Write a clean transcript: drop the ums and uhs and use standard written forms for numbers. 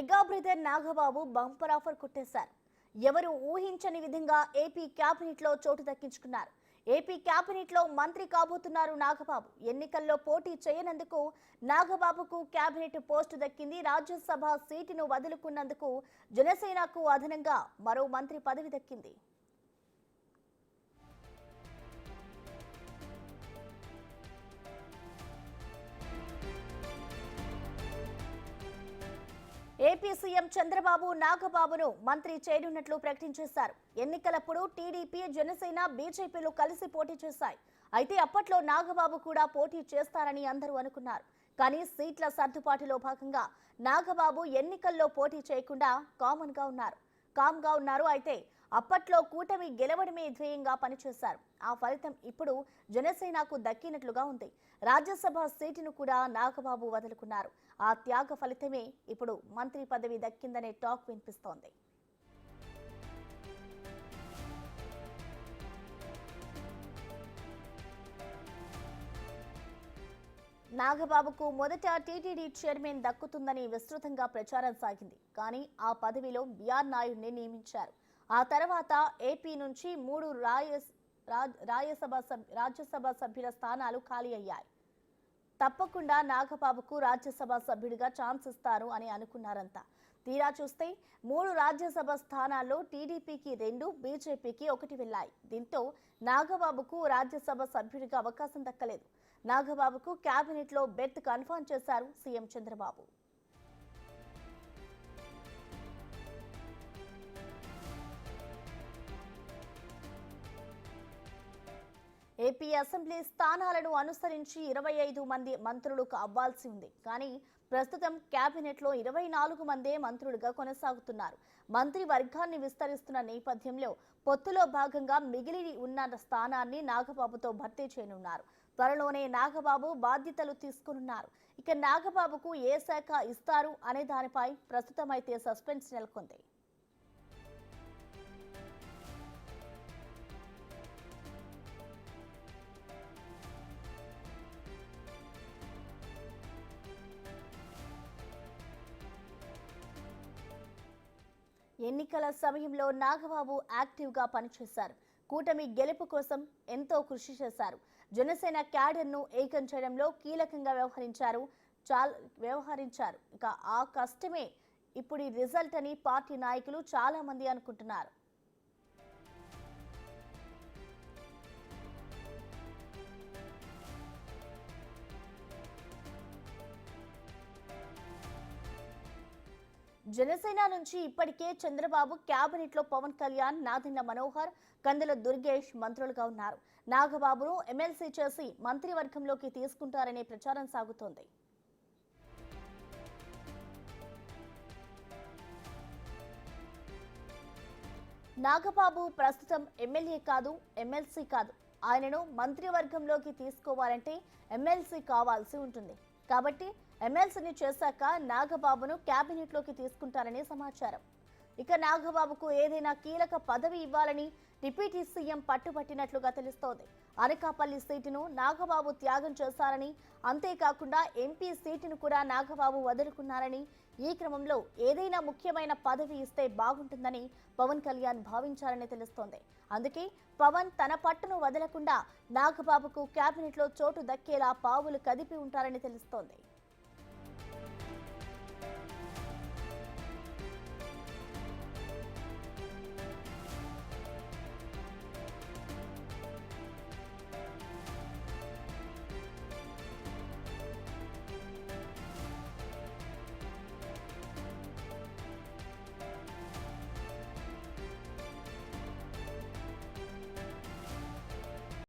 Mega brother Nagababu bumper offer కొట్టేశారు. ఎవరు ఊహించని విధంగా ఏపీ క్యాబినెట్ లో చోటు దక్కించుకున్నారు. ఏపీ క్యాబినెట్ లో మంత్రి కాబోతున్నారు నాగబాబు. ఎన్నికల్లో పోటీ చేయనందుకు నాగబాబుకు క్యాబినెట్ పోస్టు దక్కింది. రాజ్యసభ సీటును వదులుకున్నందుకు జనసేనకు అదనంగా మరో మంత్రి పదవి దక్కింది. ఏపీ సీఎం చంద్రబాబు నాగబాబును మంత్రి చేయనున్నట్లు ప్రకటించేశారు. ఎన్నికలప్పుడు టీడీపీ, జనసేన, బీజేపీలు కలిసి పోటీ చేశాయి. అయితే అప్పట్లో నాగబాబు కూడా పోటీ చేస్తారని అందరూ అనుకున్నారు. కానీ సీట్ల సర్దుబాటులో భాగంగా నాగబాబు ఎన్నికల్లో పోటీ చేయకుండా కామ్గా ఉన్నారు. అయితే అప్పట్లో కూటమి గెలవడమే ధ్యేయంగా పనిచేశారు. ఆ ఫలితం ఇప్పుడు జనసేనకు దక్కినట్లుగా ఉంది. రాజ్యసభ సీటును కూడా నాగబాబు వదులుకున్నారు. ఆ త్యాగ ఫలితమే ఇప్పుడు మంత్రి పదవి దక్కిందనే టాక్ వినిపిస్తోంది. నాగబాబుకు మొదట టీటీడీ చైర్మన్ దక్కుతుందని విస్తృతంగా ప్రచారం సాగింది. కానీ ఆ పదవిలో బిఆర్ నాయుడిని నియమించారు. ఆ తర్వాత ఏపీ నుంచి 3 రాజ్యసభ సభ్యుల స్థానాలు ఖాళీ అయ్యాయి. తప్పకుండా నాగబాబుకు రాజ్యసభ సభ్యుడిగా ఛాన్స్ ఇస్తారు అని అనుకున్నారంతా. తీరా చూస్తే 3 రాజ్యసభ స్థానాల్లో టీడీపీకి 2, బీజేపీకి 1 వెళ్లాయి. దీంతో నాగబాబుకు రాజ్యసభ సభ్యుడిగా అవకాశం దక్కలేదు. నాగబాబుకు కేబినెట్ లో బెర్త్ కన్ఫర్మ్ చేశారు సీఎం చంద్రబాబు. ఏపీ అసెంబ్లీ స్థానాలను అనుసరించి 25 మంది మంత్రులకు అవ్వాల్సి ఉంది. కానీ ప్రస్తుతం కేబినెట్ లో 24 మందే మంత్రులుగా కొనసాగుతున్నారు. మంత్రి వర్గాన్ని విస్తరిస్తున్న నేపథ్యంలో పొత్తులో భాగంగా మిగిలి ఉన్న స్థానాన్ని నాగబాబుతో భర్తీ చేయనున్నారు. త్వరలోనే నాగబాబు బాధ్యతలు తీసుకున్నారు. ఇక నాగబాబుకు ఏ శాఖ ఇస్తారు అనే దానిపై ప్రస్తుతం అయితే సస్పెన్స్ నెలకొంది. ఎన్నికల సమయంలో నాగబాబు యాక్టివ్గా పనిచేశారు. కూటమి గెలుపు కోసం ఎంతో కృషి చేశారు. జనసేన క్యాడర్ను ఏకం చేయడంలో కీలకంగా వ్యవహరించారు. ఇక ఆ కష్టమే ఇప్పుడు రిజల్ట్ అని పార్టీ నాయకులు చాలా మంది అనుకుంటున్నారు. జనసేన నుంచి ఇప్పటికే చంద్రబాబు కేబినెట్ లో పవన్ కళ్యాణ్, నాదెండ్ల మనోహర్, కందుల దుర్గేష్ మంత్రులుగా ఉన్నారు. నాగబాబును ఎమ్మెల్సీ చేసి మంత్రివర్గంలోకి తీసుకుంటారనే ప్రచారం సాగుతోంది. నాగబాబు ప్రస్తుతం ఎమ్మెల్యే కాదు, ఎమ్మెల్సీ కాదు. ఆయనను మంత్రివర్గంలోకి తీసుకోవాలంటే ఎమ్మెల్సీ కావాల్సి ఉంటుంది. కాబట్టి ఎమ్మెల్సీని చేశాక నాగబాబును కేబినెట్ లోకి తీసుకుంటారనే సమాచారం. ఇక నాగబాబుకు ఏదైనా కీలక పదవి ఇవ్వాలని డిప్యూటీ సీఎం పట్టుబట్టినట్లుగా తెలుస్తోంది. అనకాపల్లి సీటును నాగబాబు త్యాగం చేశారని, అంతేకాకుండా ఎంపీ సీటును కూడా నాగబాబు వదులుకున్నారని, ఈ క్రమంలో ఏదైనా ముఖ్యమైన పదవి ఇస్తే బాగుంటుందని పవన్ కళ్యాణ్ భావించారని తెలుస్తోంది. అందుకే పవన్ తన పట్టును వదలకుండా నాగబాబుకు కేబినెట్ లో చోటు దక్కేలా పావులు కదిపి ఉంటారని తెలుస్తోంది.